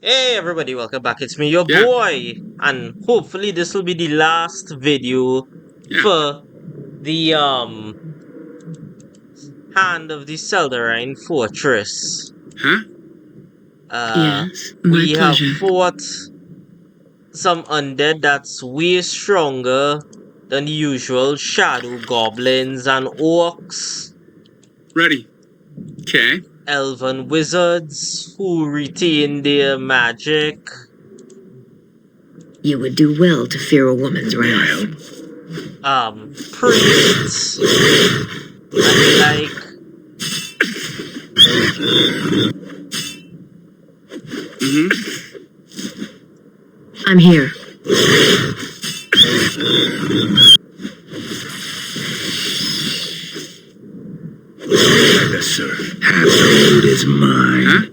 Hey everybody, welcome back. It's me, your Yeah, boy, and hopefully this will be the last video yeah. for the Hand of the Seldarine Fortress. Huh? Yes, my We have pleasure. fought some undead that's way stronger than the usual shadow goblins and orcs, Ready. Okay. elven wizards who retain their magic, You would do well to fear a woman's wrath. priests, and the like. Mm-hmm. I'm here. Yes, sir. Half the loot is mine. Huh?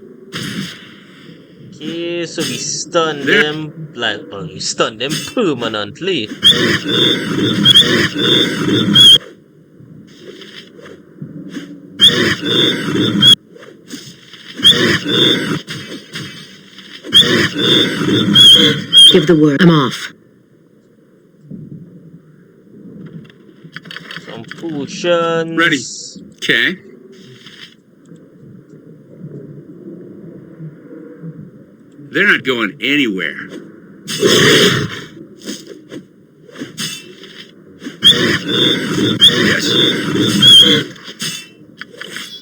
Okay, so we stunned There. him, well, we stunned him permanently. Give the word. I'm off. Some potions. Ready. Okay. They're not going anywhere. Yes.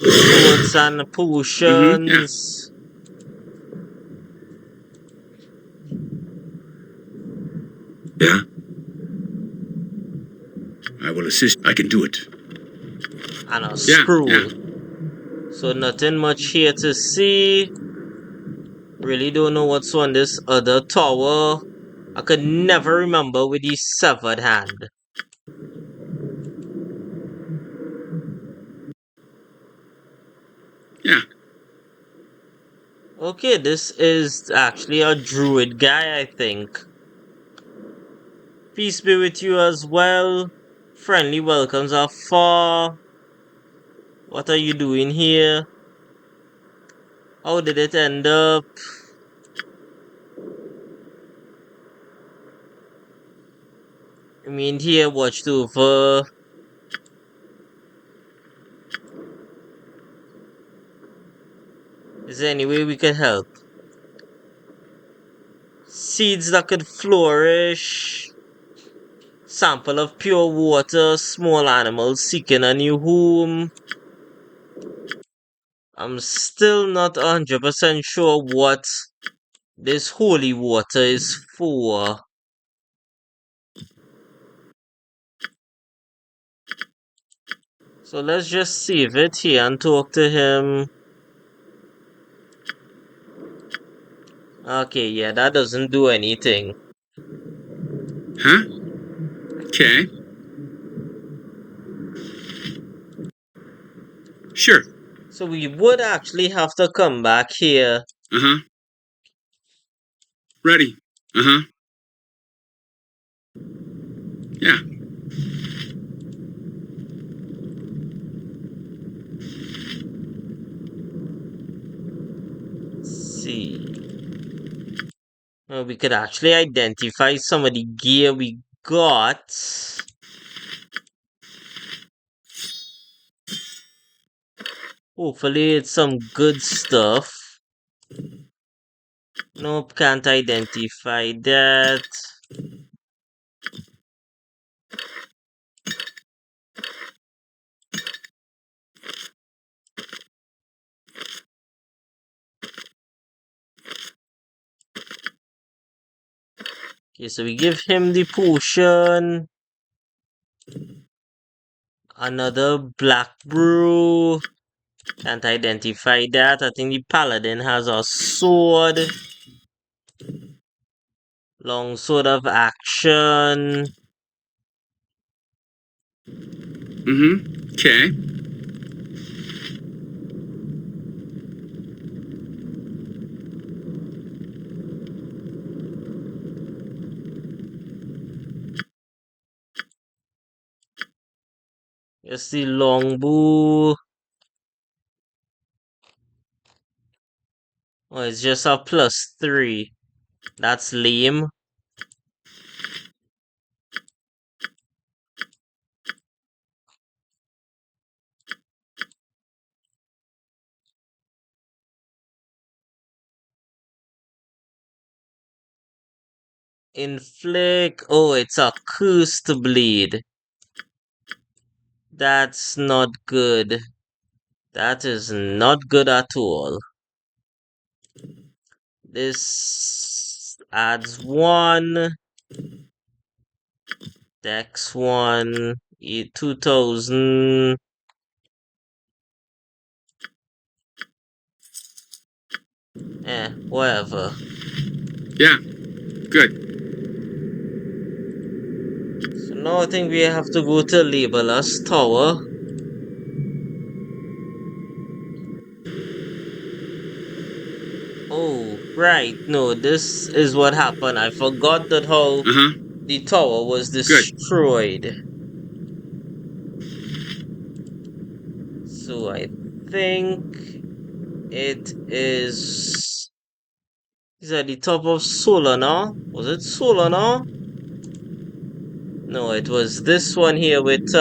Swords and Mm-hmm. Yeah. potions. Yeah. I will assist. I can do it. And a Yeah. scroll. Yeah. So nothing much here to see. Really don't know what's on this other tower. I could never remember with the severed hand. Yeah. Okay, this is actually a druid guy, I think. Peace be with you as well. Friendly welcomes are far. What are you doing here? How did it end up? I mean, here watched over. Is there any way we could help? Seeds that could flourish. Sample of pure water. Small animals seeking a new home. I'm still not 100% sure what this holy water is for. So let's just save it here and talk to him. Okay, yeah, that doesn't do anything. Huh? Okay. Sure. So we would actually have to come back here. Uh-huh. Ready. Uh-huh. Yeah. See. We could actually identify some of the gear we got. Hopefully it's some good stuff. Nope, can't identify that. Okay, so we give him the potion. Another black brew. Can't identify that. I think the paladin has a sword. Long sword of action. Mm-hmm. Okay. Here's the longbow. Oh, it's just a +3. That's lame. Inflict. Oh, it's a cursed blade. That's not good. That is not good at all. This adds 1. Dex 1. 2000. Whatever. Yeah, good. So now I think we have to go to Labelus Tower. Oh, right. No, this is what happened. I forgot that how the tower was destroyed. So I think it is at the top of Solar now. Was it Solar now? No, it was this one here with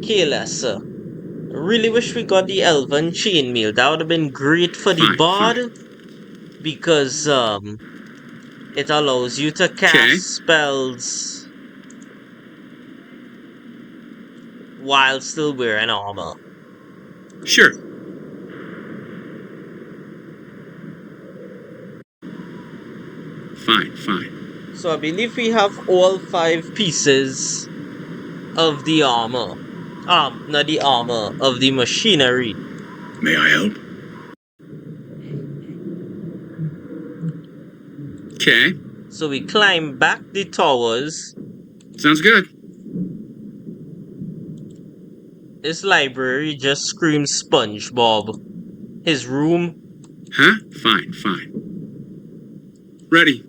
K-Lesser. I really wish we got the Elven Chainmail. That would have been great for the bard. Because it allows you to cast spells while still wearing armor. Sure. Fine. So I believe we have all 5 pieces of the armor. Not the armor, of the machinery. May I help? Okay. So we climb back the towers. Sounds good. This library just screams SpongeBob. His room. Huh? Fine. Ready.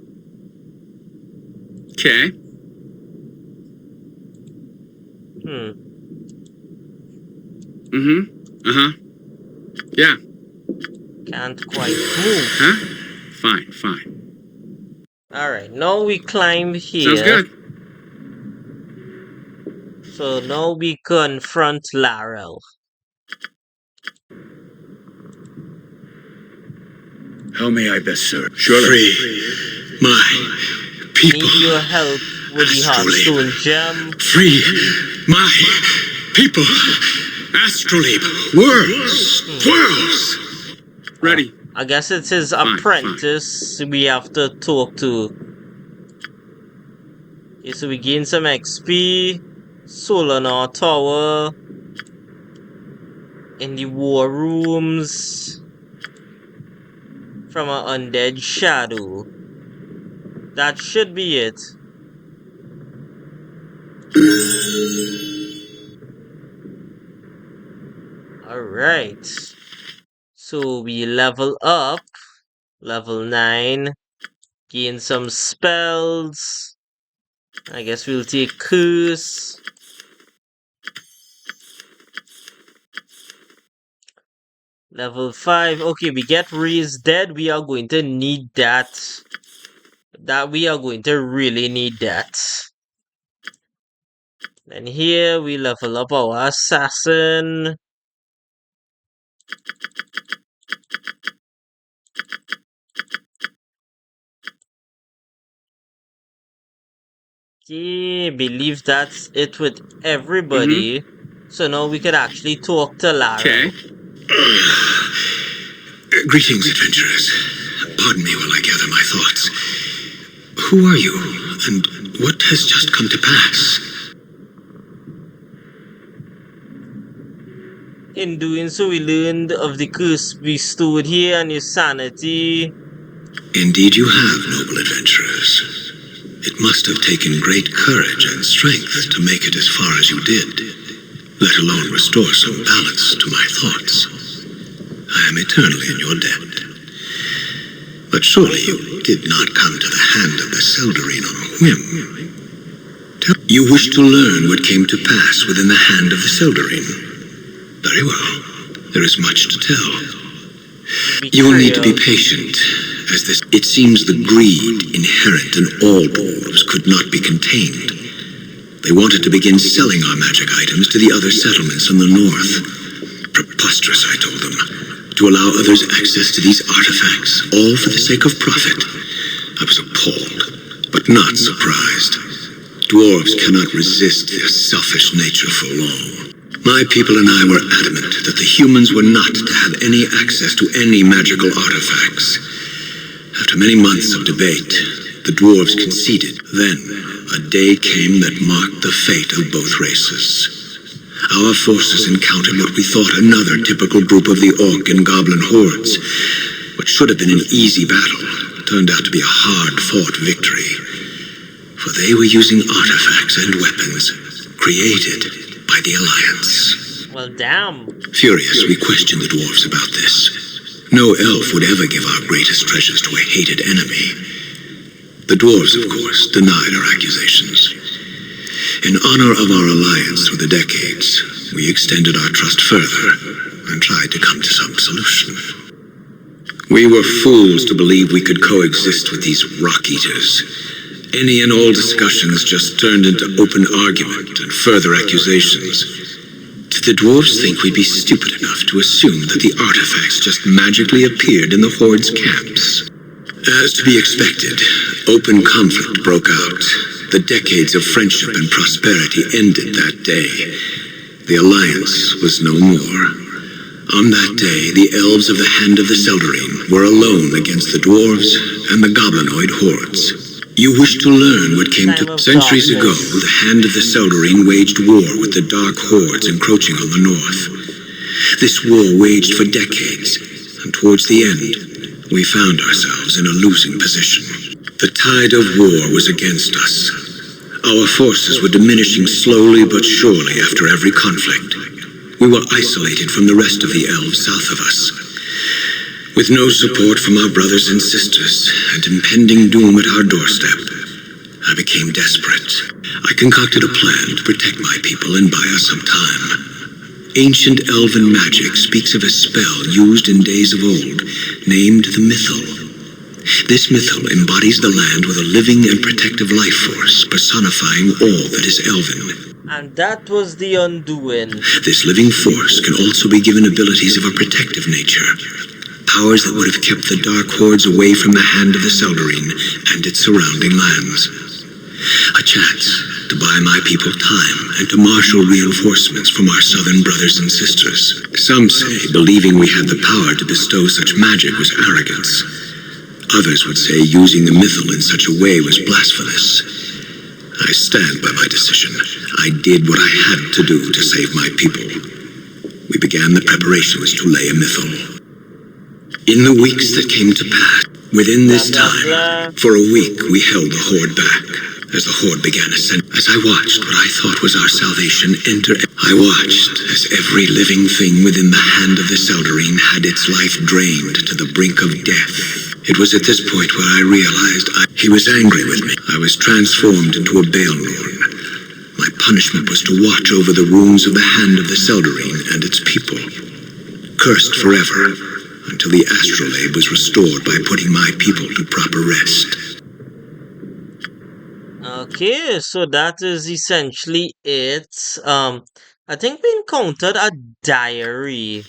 Okay. Yeah. Can't quite move. Huh? Fine. Alright, now we climb here. Sounds good. So now we confront Larrel. How may I best serve? Surely. Free my people. Need your help with the Hearthstone gem. Free my people. Astrolabe. Worlds. Ready. I guess it's his apprentice we have to talk to. Okay, so we gain some XP. Solar Tower. In the war rooms. From an undead shadow. That should be it. Alright. So we level up. Level 9. Gain some spells. I guess we'll take Curse. Level 5. Okay, we get Raised Dead. We are going to need that. We are going to really need that. And here we level up our Assassin. Okay, believe that's it with everybody. So now we can actually talk to Larrel. Okay. Greetings, adventurers. Pardon me while I gather my thoughts. Who are you, and what has just come to pass? In doing so, we learned of the curse bestowed here and your sanity. Indeed you have, noble adventurers. It must have taken great courage and strength to make it as far as you did, let alone restore some balance to my thoughts. I am eternally in your debt. But surely you did not come to the hand of the Seldarine on a whim. You wish to learn what came to pass within the hand of the Seldarine. Very well. There is much to tell. You will need to be patient, as this... It seems the greed inherent in all dwarves could not be contained. They wanted to begin selling our magic items to the other settlements in the north. Preposterous, I told them, to allow others access to these artifacts, all for the sake of profit. I was appalled, but not surprised. Dwarves cannot resist their selfish nature for long. My people and I were adamant that the humans were not to have any access to any magical artifacts. After many months of debate, the dwarves conceded. Then, a day came that marked the fate of both races. Our forces encountered what we thought another typical group of the orc and goblin hordes. What should have been an easy battle turned out to be a hard-fought victory. For they were using artifacts and weapons created by the Alliance. Well, damn. Furious, we questioned the dwarves about this. No elf would ever give our greatest treasures to a hated enemy. The dwarves, of course, denied our accusations. In honor of our alliance through the decades, we extended our trust further and tried to come to some solution. We were fools to believe we could coexist with these rock-eaters. Any and all discussions just turned into open argument and further accusations. Did the dwarves think we'd be stupid enough to assume that the artifacts just magically appeared in the Horde's camps? As to be expected, open conflict broke out. The decades of friendship and prosperity ended that day. The Alliance was no more. On that day, the elves of the Hand of the Seldarine were alone against the dwarves and the goblinoid hordes. You wish to learn what came to... Centuries ago, the Hand of the Seldarine waged war with the dark hordes encroaching on the north. This war waged for decades, and towards the end, we found ourselves in a losing position. The tide of war was against us. Our forces were diminishing slowly but surely after every conflict. We were isolated from the rest of the elves south of us. With no support from our brothers and sisters, and impending doom at our doorstep, I became desperate. I concocted a plan to protect my people and buy us some time. Ancient elven magic speaks of a spell used in days of old, named the Mythal. This Mythal embodies the land with a living and protective life force, personifying all that is elven. And that was the undoing. This living force can also be given abilities of a protective nature. Powers that would have kept the dark hordes away from the Hand of the Seldarine and its surrounding lands. A chance to buy my people time and to marshal reinforcements from our southern brothers and sisters. Some say believing we had the power to bestow such magic was arrogance. Others would say using the Mythal in such a way was blasphemous. I stand by my decision. I did what I had to do to save my people. We began the preparations to lay a Mythal. In the weeks that came to pass, within this time, for a week we held the Horde back, as the Horde began ascending. As I watched what I thought was our salvation enter, I watched as every living thing within the Hand of the Seldarine had its life drained to the brink of death. It was at this point where I realized he was angry with me. I was transformed into a Baelnorn. My punishment was to watch over the runes of the Hand of the Seldarine and its people, cursed forever, until the astrolabe was restored by putting my people to proper rest. Okay, so that is essentially it. I think we encountered a diary.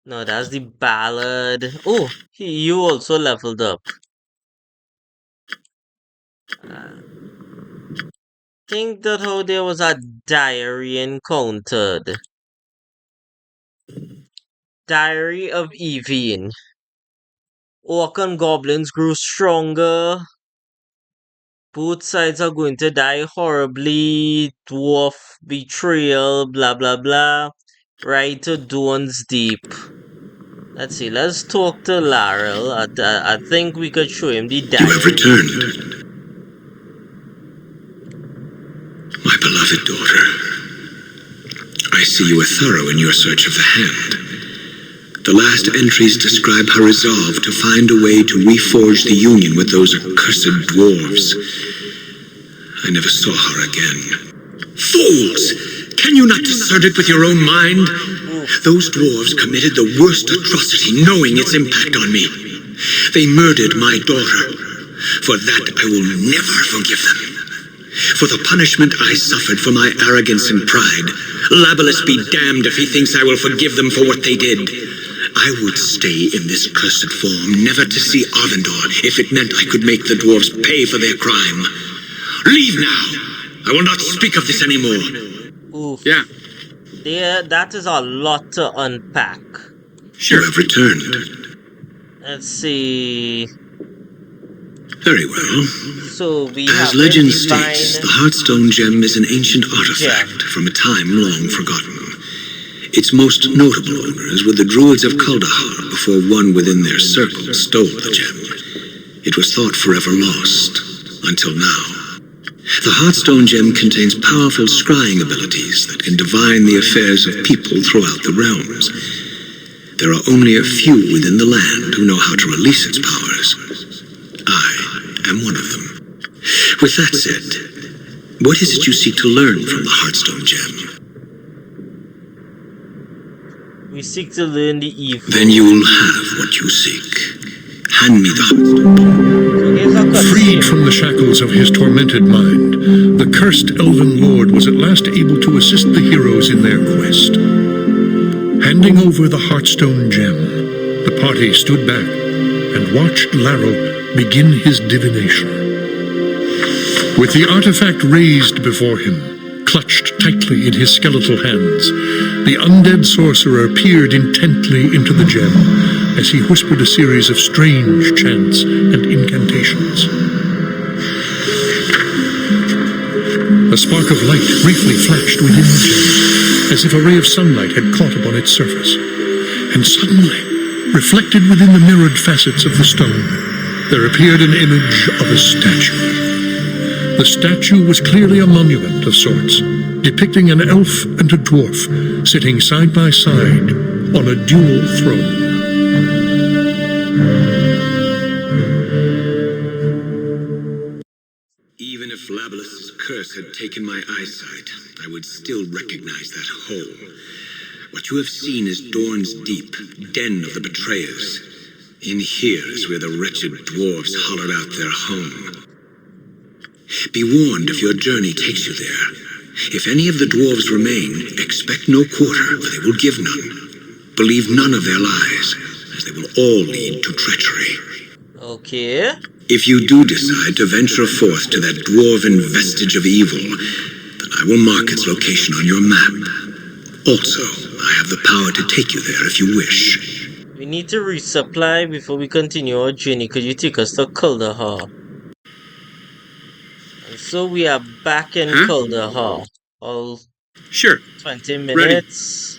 No, that's the ballad. Oh, you also leveled up. Think that how there was a diary encountered. Diary of Evine. Orc and goblins grew stronger. Both sides are going to die horribly. Dwarf betrayal, blah blah blah. Right to Dawn's Deep. Let's see, let's talk to Larrel. I think we could show him the diary. You have returned. My beloved daughter. I see you are thorough in your search of the Hand. The last entries describe her resolve to find a way to reforge the union with those accursed dwarves. I never saw her again. Fools! Can you not discern it with your own mind? Those dwarves committed the worst atrocity, knowing its impact on me. They murdered my daughter. For that, I will never forgive them. For the punishment I suffered for my arrogance and pride, Labalus be damned if he thinks I will forgive them for what they did. I would stay in this cursed form, never to see Arvindor, if it meant I could make the dwarves pay for their crime. Leave now! I will not speak of this anymore. Oof. Yeah. That is a lot to unpack. You have returned. Let's see. Very well. So we As have legend divine states, the Heartstone Gem is an ancient artifact gem. from a time long forgotten. Its most notable owners were the Druids of Kuldahar before one within their circle stole the gem. It was thought forever lost, until now. The Heartstone Gem contains powerful scrying abilities that can divine the affairs of people throughout the realms. There are only a few within the land who know how to release its powers. I am one of them. With that said, what is it you seek to learn from the Heartstone Gem? We seek to learn the evil. Then you will have what you seek. Hand me the Heartstone. So here's a cutscene. Freed from the shackles of his tormented mind, the cursed elven lord was at last able to assist the heroes in their quest. Handing over the Heartstone Gem, the party stood back and watched Larrel begin his divination. With the artifact raised before him, clutched tightly in his skeletal hands, the undead sorcerer peered intently into the gem as he whispered a series of strange chants and incantations. A spark of light briefly flashed within the gem, as if a ray of sunlight had caught upon its surface. And suddenly, reflected within the mirrored facets of the stone, there appeared an image of a statue. The statue was clearly a monument of sorts, depicting an elf and a dwarf sitting side by side on a dual throne. Even if Labalus's curse had taken my eyesight, I would still recognize that hole. What you have seen is Dorn's Deep, den of the betrayers. In here is where the wretched dwarves hollowed out their home. Be warned if your journey takes you there. If any of the dwarves remain, expect no quarter, for they will give none. Believe none of their lies, as they will all lead to treachery. Okay. If you do decide to venture forth to that dwarven vestige of evil, then I will mark its location on your map. Also, I have the power to take you there if you wish. We need to resupply before we continue our journey. Could you take us to Kuldahar? And so we are back in Kuldahar. All Sure. 20 minutes.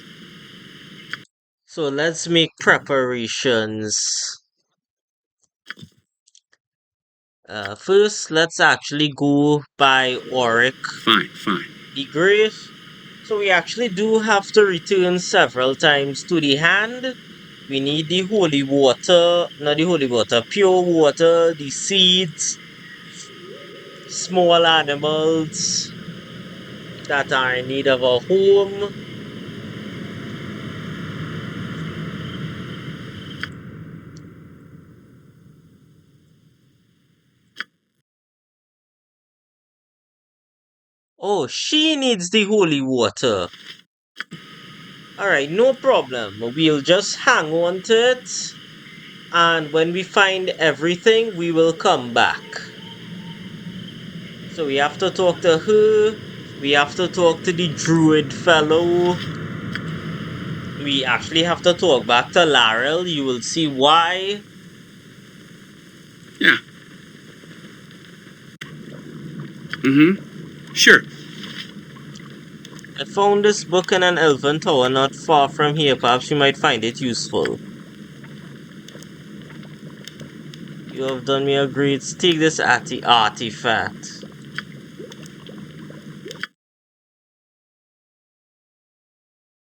So let's make preparations. First, let's actually go by Auric. Fine. The Great. So we actually do have to return several times to the hand. We need the holy water, not the holy water, pure water, the seeds, small animals that are in need of a home. Oh, she needs the holy water. Alright, no problem. We'll just hang on to it. And when we find everything, we will come back. So we have to talk to her. We have to talk to the druid fellow. We actually have to talk back to Larrel. You will see why. Yeah. Sure. I found this book in an elven tower not far from here. Perhaps you might find it useful. You have done me a great. Take this artifact.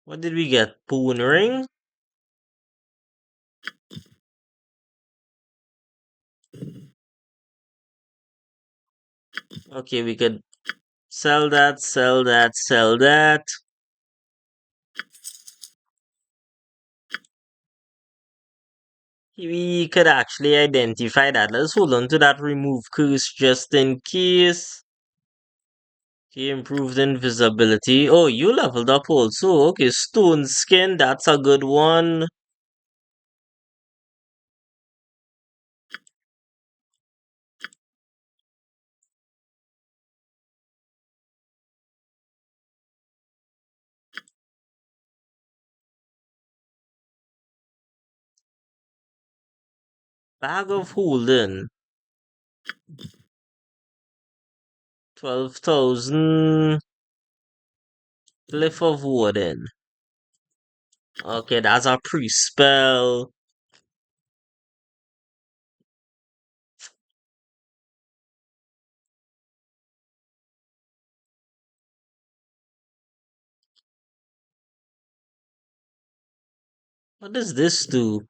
What did we get? Boon ring? Okay, we could sell that, sell that, sell that. We could actually identify that. Let's hold on to that remove curse just in case. Okay, improved invisibility. Oh, you leveled up also. Okay, stone skin, that's a good one. Bag of holding. 12,000. Glyph of Warden. Okay, that's a pre-spell. What does this do?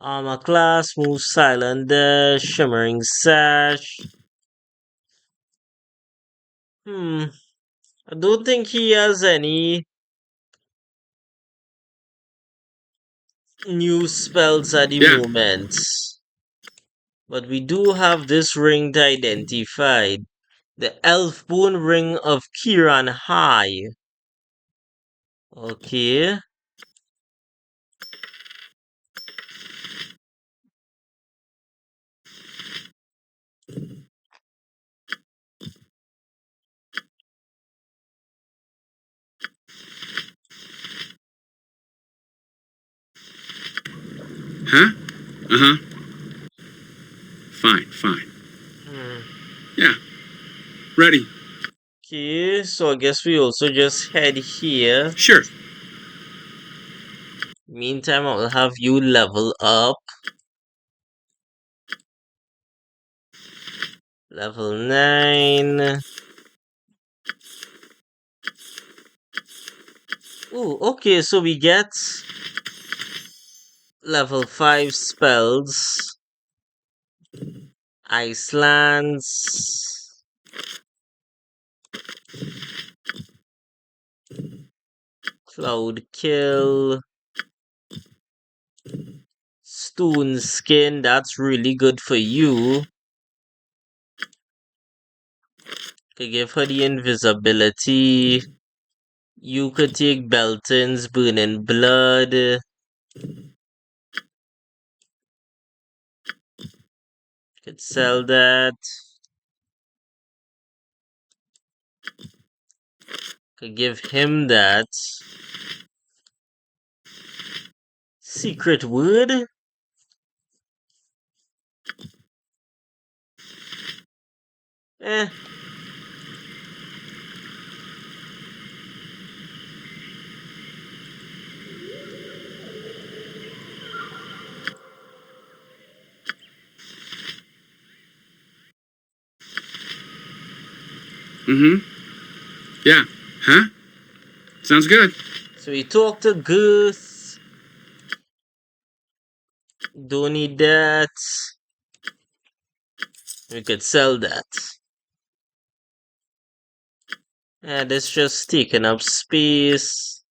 Armor class, move silent dash, shimmering sash. I don't think he has any new spells at the moment. But we do have this ring to identify. The Elfbone Ring of Kiran High. Okay. Huh? Uh-huh. Fine. Hmm. Yeah. Ready. Okay, so I guess we also just head here. Sure. Meantime, I'll have you level up. Level 9. Ooh, okay, so we get level 5 spells. Icelands. Cloud Kill. Stone Skin, that's really good for you. Could give her the invisibility. You could take Belton's Burning Blood. Could sell that. Could give him that. Secret Wood. Eh. Mm-hmm. Yeah. Huh? Sounds good. So we talk to Goose. Don't need that. We could sell that. And it's just taking up space.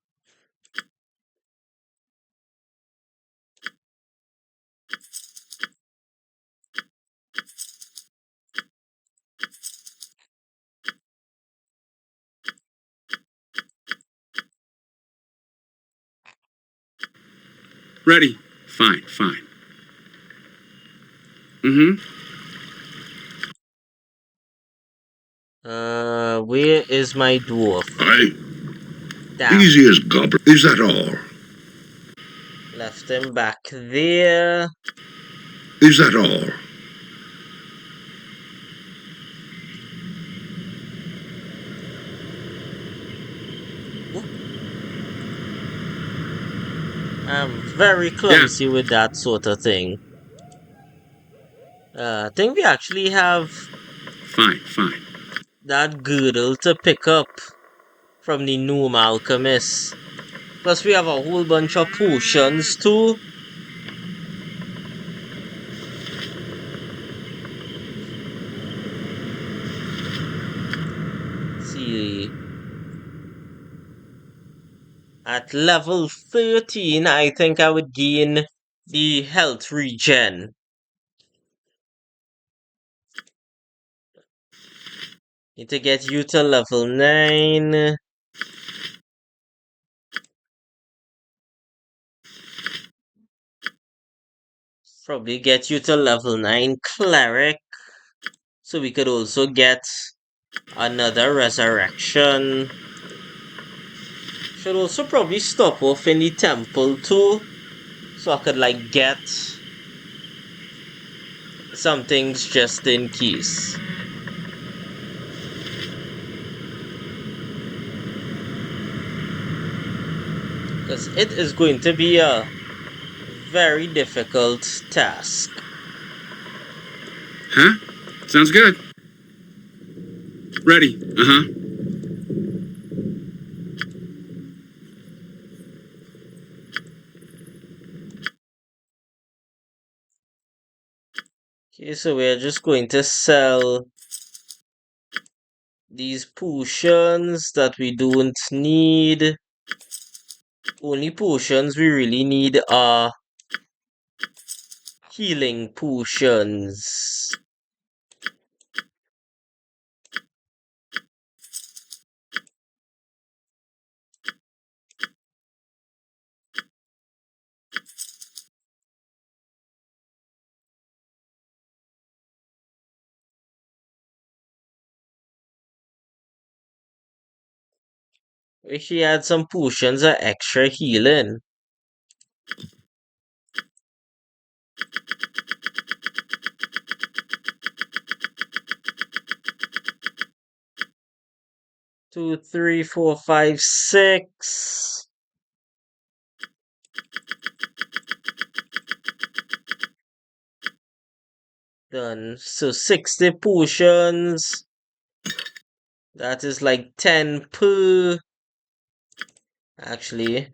Ready. Fine. Mm-hmm. Where is my dwarf? Aye. Damn. Easy as gobbler. Is that all? Left him back there. Is that all? I'm very clumsy with that sort of thing. I think we actually have Fine. that girdle to pick up from the Gnome Alchemist. Plus we have a whole bunch of potions too. Let's see. At level 13, I think I would gain the health regen. Need to get you to level 9. Probably get you to level 9 cleric. So we could also get another resurrection. Should also probably stop off in the temple too. So I could like get some things just in case. Because it is going to be a very difficult task. Huh? Sounds good. Ready. Uh-huh. Okay, so we're just going to sell these potions that we don't need. Only potions we really need are healing potions. Wish he had some potions of extra healing. Two, three, four, five, six. Done. So 60 potions. That is like 10 per. Actually.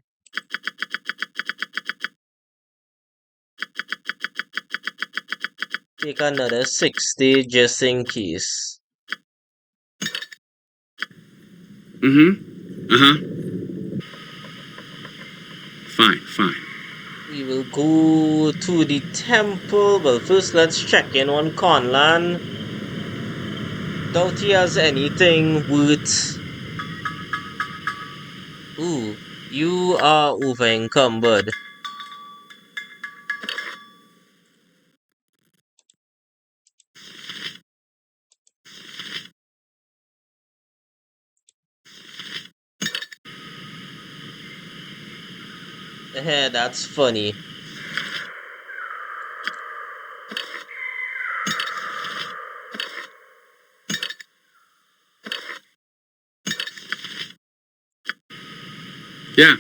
Take another 60 just in case. Mm-hmm. Uh-huh. Fine. We will go to the temple. Well, first let's check in on Conlan. Doubt he has anything worth. Ooh, you are over encumbered. That's funny. Yeah.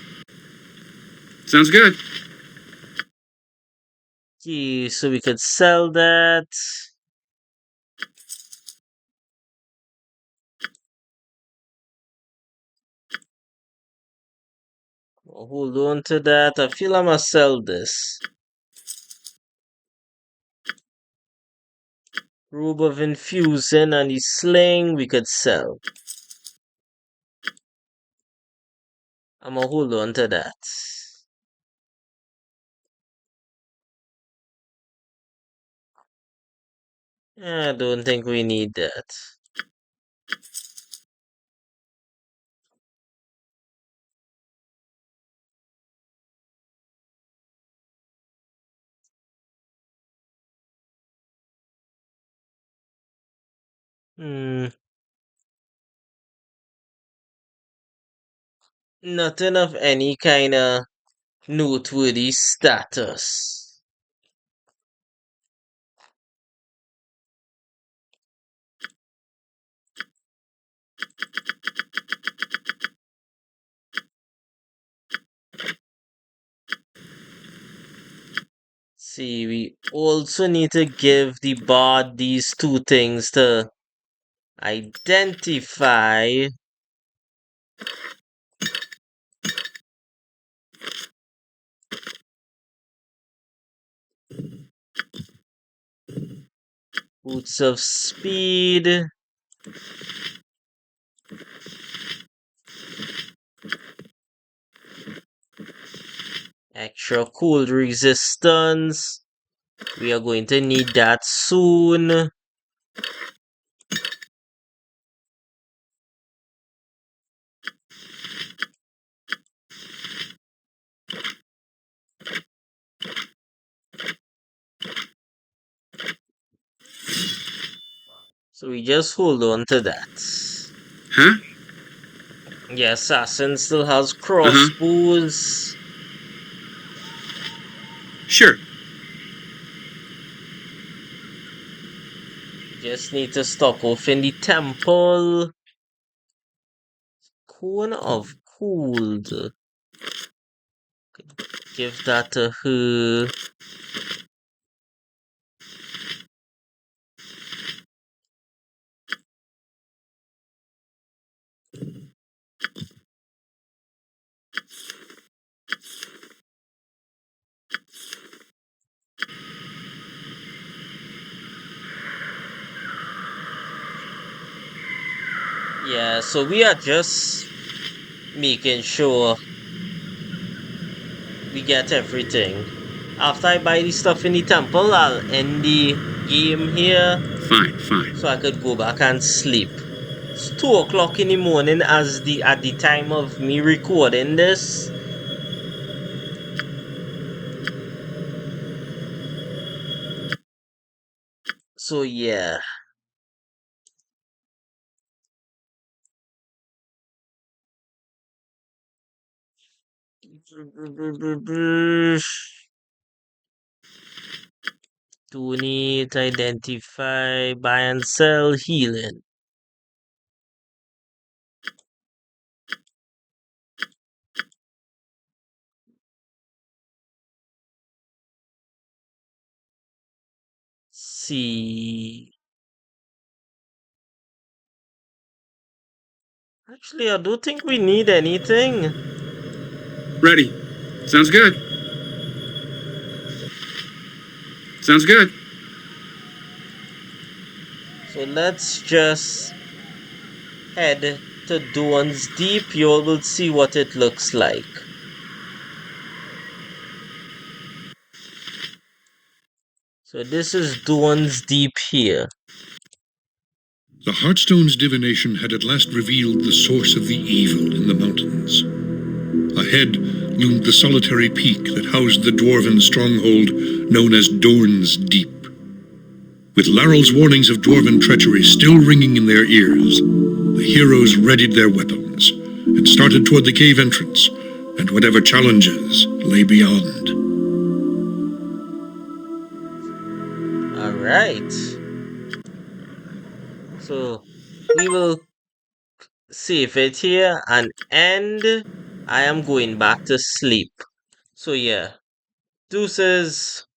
Sounds good. Okay, so we could sell that. Hold on to that. I feel I must sell this. Robe of Infusing and the sling we could sell. I'ma hold on to that. I don't think we need that. Hmm. Nothing of any kind of noteworthy status. See, we also need to give the bard these two things to identify. Boots of Speed. Extra cold resistance. We are going to need that soon. So we just hold on to that. Huh? Yeah, assassin still has Uh-huh. crossbows. Sure. Just need to stop off in the temple. Cone of cold. Give that to her. Yeah, so we are just making sure we get everything. After I buy the stuff in the temple, I'll end the game here Fine, fine. so I could go back and sleep. It's 2 o'clock in the morning as the at the time of me recording this. So yeah. Do need identify, buy and sell, healing. See. Actually, I don't think we need anything. Ready. Sounds good. Sounds good. So let's just head to Dawn's Deep. You all will see what it looks like. So this is Dawn's Deep here. The Heartstone's divination had at last revealed the source of the evil in the mountains. Ahead loomed the solitary peak that housed the dwarven stronghold known as Dorn's Deep. With Larrel's warnings of dwarven treachery still ringing in their ears, the heroes readied their weapons and started toward the cave entrance and whatever challenges lay beyond. All right. So we will save it here and end. I am going back to sleep. So yeah, deuces.